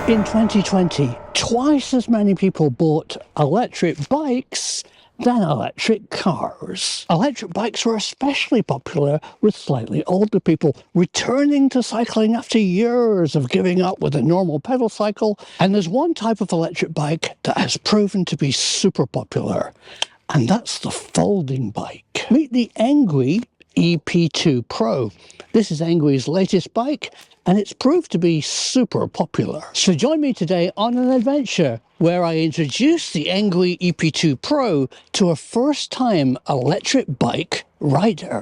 In 2020, twice as many people bought electric bikes than electric cars. Electric bikes were especially popular with slightly older people returning to cycling after years of giving up with a normal pedal cycle. And there's one type of electric bike that has proven to be super popular, and that's the folding bike. Meet the Engwe EP2-Pro. This is Engwe's latest bike, and it's proved to be super popular. So join me today on an adventure where I introduce the Engwe EP2-Pro to a first-time electric bike rider.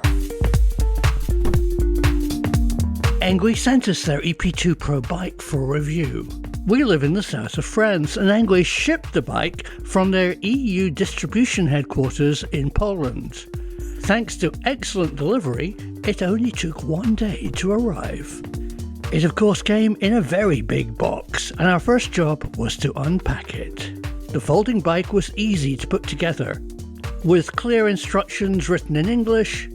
Engwe sent us their EP2-Pro bike for review. We live in the south of France, and Engwe shipped the bike from their EU distribution headquarters in Poland. Thanks to excellent delivery, it only took 1 day to arrive. It of course came in a very big box, and our first job was to unpack it. The folding bike was easy to put together. With clear instructions written in English,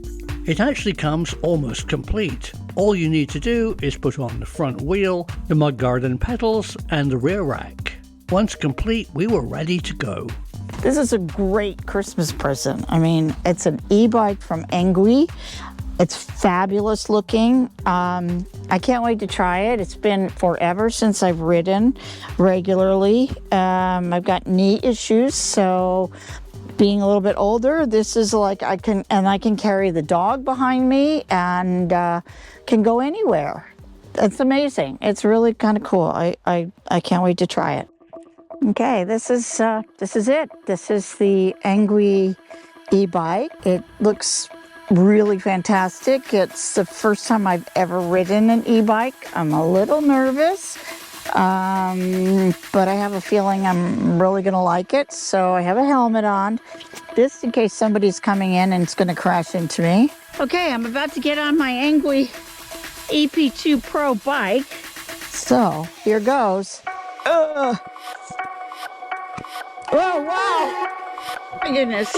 it actually comes almost complete. All you need to do is put on the front wheel, the mudguard and pedals, and the rear rack. Once complete, we were ready to go. This is a great Christmas present. I mean, it's an e-bike from Engwe. It's fabulous looking. I can't wait to try it. It's been forever since I've ridden regularly. I've got knee issues, so being a little bit older, this is like I can carry the dog behind me and can go anywhere. It's amazing. It's really kind of cool. I can't wait to try it. Okay, this is it. This is the Engwe e-bike. It looks really fantastic. It's the first time I've ever ridden an e-bike. I'm a little nervous, but I have a feeling I'm really gonna like it. So I have a helmet on, just in case somebody's coming in and it's gonna crash into me. Okay, I'm about to get on my Engwe EP2-Pro bike. So here goes. Oh, wow! My goodness.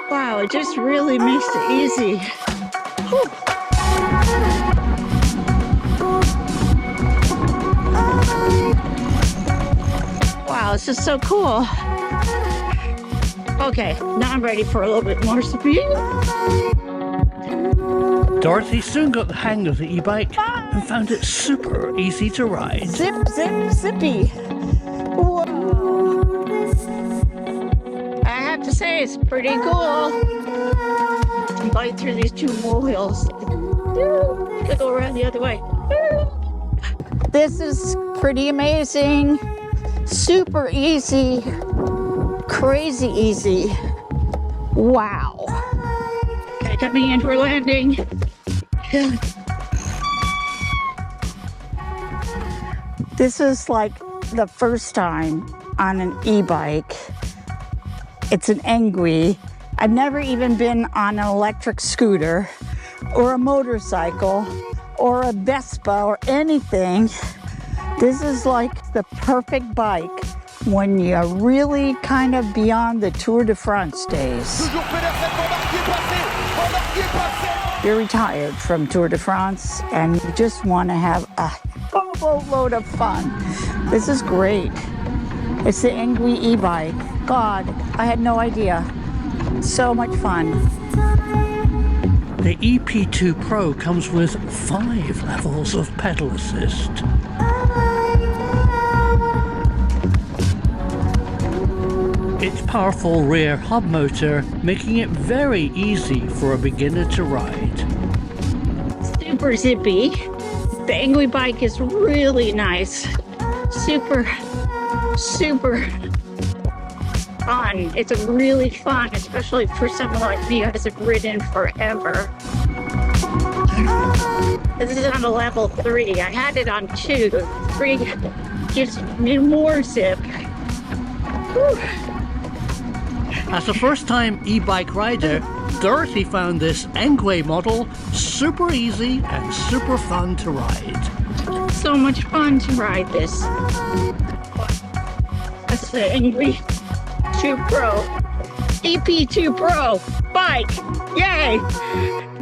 Wow, it just really makes it easy. Whew. Wow, this is so cool. Okay, now I'm ready for a little bit more speed. Dorothy soon got the hang of the e-bike and found it super easy to ride. Zip, zip, zippy. Whoa. I have to say, it's pretty cool. Going through these two molehills. Gotta go around the other way. This is pretty amazing. Super easy. Crazy easy. Wow. Okay, coming in for landing. This is like the first time on an e-bike. It's an Engwe. I've never even been on an electric scooter or a motorcycle or a Vespa or anything. This is like the perfect bike when you're really kind of beyond the Tour de France days. You're retired from Tour de France and you just want to have a boatload of fun. This is great. It's the Engwe e-bike. God, I had no idea. So much fun. The EP2-Pro comes with 5 levels of pedal assist. Its powerful rear hub motor making it very easy for a beginner to ride. Super zippy. The Engwe bike is really nice. Super fun. It's really fun, especially for someone like me who hasn't ridden forever. This is on a level 3. I had it on 2. 3 gives me more zip. Whew. As a first-time e-bike rider, Dorothy found this Engwe model super easy and super fun to ride. So much fun to ride this. That's the Engwe EP2-Pro bike. Yay!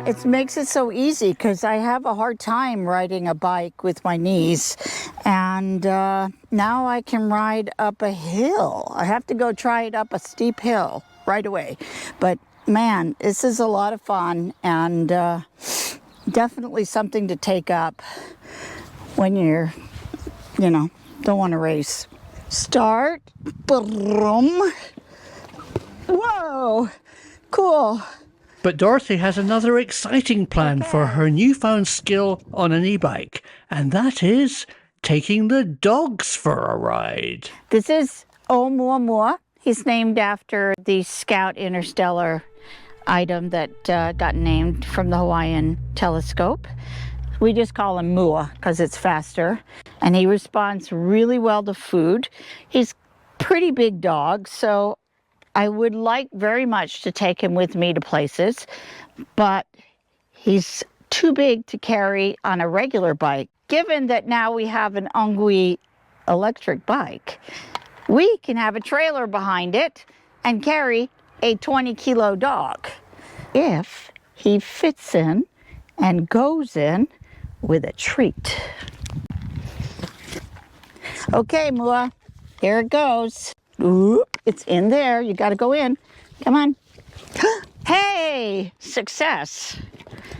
it makes it so easy because I have a hard time riding a bike with my knees. And now I can ride up a hill. I have to go try it up a steep hill right away. But man, this is a lot of fun and definitely something to take up when you're, don't want to race. Start. Boom. Whoa, cool. But Dorothy has another exciting plan for her newfound skill on an e-bike, and that is taking the dogs for a ride. This is Oumuamua. He's named after the Scout Interstellar item that got named from the Hawaiian telescope. We just call him Mua because it's faster, and he responds really well to food. He's a pretty big dog, so I would like very much to take him with me to places, but he's too big to carry on a regular bike. Given that now we have an Engwe electric bike, we can have a trailer behind it and carry a 20-kilo dog if he fits in and goes in with a treat. Okay, Mua, here it goes. Ooh, it's in there. You got to go in. Come on. Hey, success.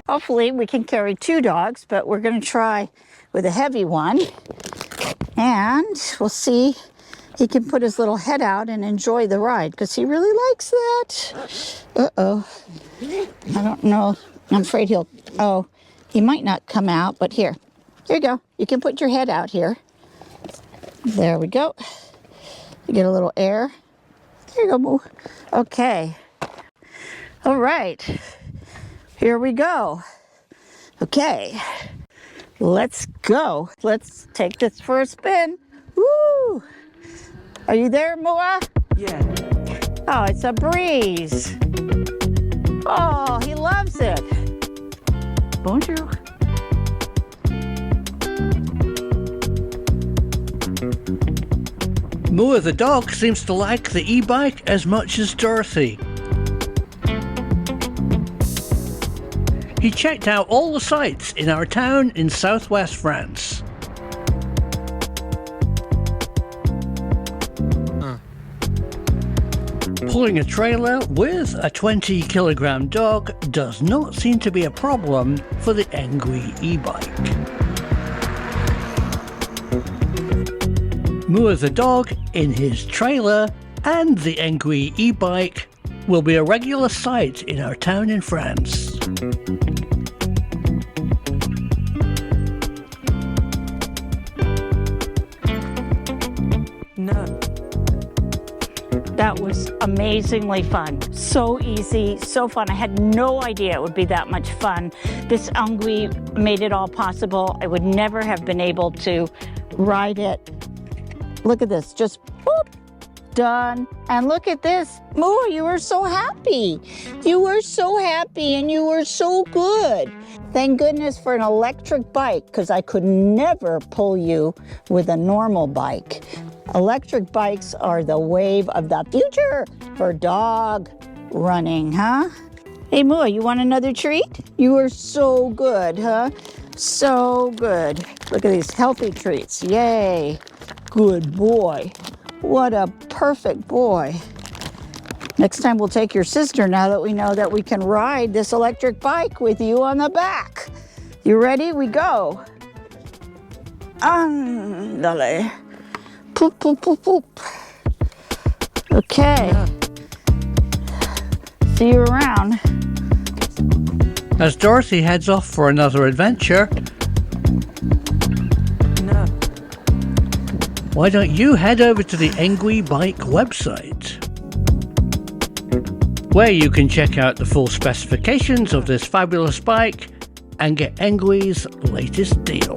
Hopefully we can carry 2 dogs, but we're going to try with a heavy one. And we'll see. He can put his little head out and enjoy the ride because he really likes that. Uh-oh. I don't know. I'm afraid he might not come out, but here you go. You can put your head out here. There we go. You get a little air. There you go, Moo. Okay. All right. Here we go. Okay. Let's go. Let's take this for a spin. Woo! Are you there, Mua? Yeah. Oh, it's a breeze. Oh, he loves it. Bonjour. Mua the dog seems to like the e-bike as much as Dorothy. He checked out all the sites in our town in southwest France. Pulling a trailer with a 20-kilogram dog does not seem to be a problem for the Engwe e-bike. Mua the dog in his trailer and the Engwe e-bike will be a regular sight in our town in France. That was amazingly fun. So easy, so fun. I had no idea it would be that much fun. This Engwe made it all possible. I would never have been able to ride it. Look at this, just boop, done. And look at this. Mua, you were so happy. You were so happy and you were so good. Thank goodness for an electric bike because I could never pull you with a normal bike. Electric bikes are the wave of the future for dog running, huh? Hey, Mua, you want another treat? You are so good, huh? So good. Look at these healthy treats. Yay. Good boy. What a perfect boy. Next time we'll take your sister now that we know that we can ride this electric bike with you on the back. You ready? We go. Andale. Poop, poop, poop, poop. Okay. See you around. As Dorothy heads off for another adventure, why don't you head over to the Engwe Bike website, where you can check out the full specifications of this fabulous bike and get Engwe's latest deal.